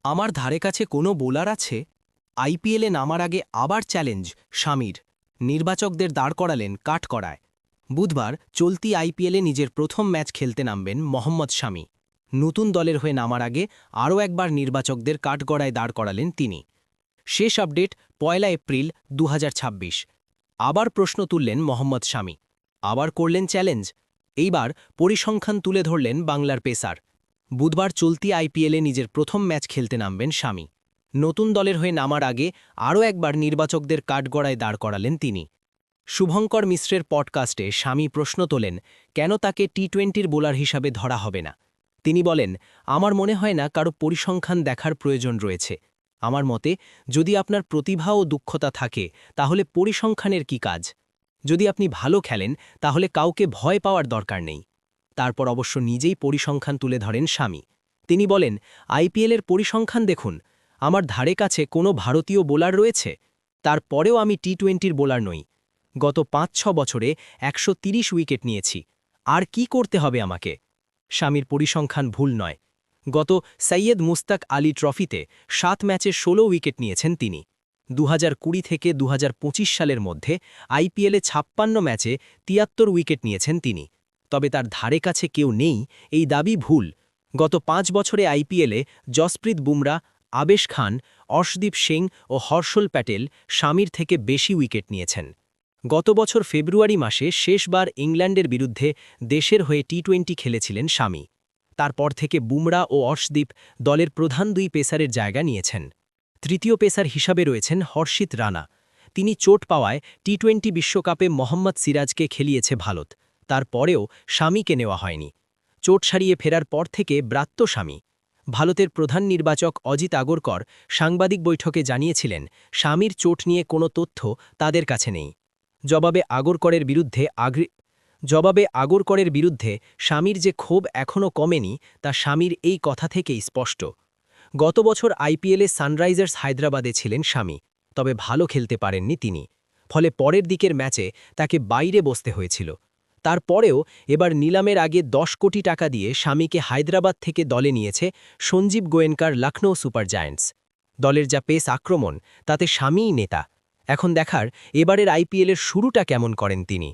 আমার ধারে কাছে কোনো বোলার আছে? আইপিএলে নামার আগে আবার চ্যালেঞ্জ শামির। নির্বাচকদের দাঁড় করালেন কাঠকড়ায়। বুধবার চলতি আইপিএলে নিজের প্রথম ম্যাচ খেলতে নামবেন মোহাম্মদ শামি। নতুন দলের হয়ে নামার আগে আরও একবার নির্বাচকদের কাঠগড়ায় দাঁড় করালেন তিনি। শেষ আপডেট ১ এপ্রিল ২০২৬। আবার প্রশ্ন তুললেন মোহাম্মদ শামি। আবার করলেন চ্যালেঞ্জ। এইবার পরিসংখ্যান তুলে ধরলেন বাংলার পেসার। বুধবার চলতি আইপিএলে নিজের প্রথম ম্যাচ খেলতে নামবেন শামি। নতুন দলের হয়ে নামার আগে আরও একবার নির্বাচকদের কাঠগড়ায় দাঁড় করালেন তিনি। শুভঙ্কর মিশ্রের পডকাস্টে শামি প্রশ্ন তোলেন, কেন তাকে টি-20-র বোলার হিসাবে ধরা হবে না। তিনি বলেন, আমার মনে হয় না কারো পরিসংখ্যান দেখার প্রয়োজন রয়েছে। আমার মতে, যদি আপনার প্রতিভা ও দক্ষতা থাকে তাহলে পরিসংখ্যানের কি কাজ। যদি আপনি ভালো খেলেন তাহলে কাউকে ভয় পাওয়ার দরকার নেই। তারপর অবশ্য নিজেই পরিসংখ্যান তুলে ধরেন শামি। তিনি বলেন, আইপিএলের পরিসংখ্যান দেখুন, আমার ধারে কাছে কোনো ভারতীয় বোলার রয়েছে। তারপরেও আমি টি-20-র বোলার নই। গত ৫-৬ বছরে ১৩০ উইকেট নিয়েছি। আর কি করতে হবে আমাকে? শামির পরিসংখ্যান ভুল নয়। গত সৈয়দ মুস্তাক আলী ট্রফিতে ৭ ম্যাচে ১৬ উইকেট নিয়েছেন তিনি। ২০২০ থেকে ২০২৫ সালের মধ্যে আইপিএলে ৫৬ ম্যাচে ৭৩ উইকেট নিয়েছেন তিনি। তবে তার ধারে কাছে কেউ নেই, এই দাবি ভুল। গত ৫ বছরে আইপিএলে জসপ্রীত বুমরা, আবেশ খান, অর্শদীপ সিং ও হর্ষল প্যাটেল শামির থেকে বেশি উইকেট নিয়েছেন। গত বছর ফেব্রুয়ারি মাসে শেষবার ইংল্যান্ডের বিরুদ্ধে দেশের হয়ে টি-20 খেলেছিলেন শামি। তারপর থেকে বুমরা ও অর্শদীপ দলের প্রধান দুই পেসারের জায়গা নিয়েছেন। তৃতীয় পেসার হিসাবে রয়েছেন হর্ষিত রানা। তিনি চোট পাওয়ায় টি-20 বিশ্বকাপে মোহাম্মদ সিরাজকে খেলিয়েছে ভারত। তারপরেও শামিকে নেওয়া হয়নি। চোট সারিয়ে ফেরার পর থেকে ব্রাত্য শামি। ভারতের প্রধান নির্বাচক অজিত আগরকর সাংবাদিক বৈঠকে জানিয়েছিলেন, শামির চোট নিয়ে কোনো তথ্য তাদের কাছে নেই। জবাবে আগরকরের বিরুদ্ধে শামির যে ক্ষোভ এখনও কমেনি তা শামির এই কথা থেকেই স্পষ্ট। গত বছর আইপিএলে সানরাইজার্স হায়দ্রাবাদে ছিলেন শামি, তবে ভালো খেলতে পারেননি তিনি। ফলে পরের দিকের ম্যাচে তাকে বাইরে বসতে হয়েছিল। তারপরেও এবার নিলামের আগে ১০ কোটি টাকা দিয়ে শামিকে হায়দ্রাবাদ থেকে দলে নিয়েছে সঞ্জীব গোয়েনকার লখনৌ সুপার জায়ান্টস। দলের যা পেস আক্রমণ তাতে শামিই নেতা। এখন দেখার এবারের আইপিএলের শুরুটা কেমন করেন তিনি।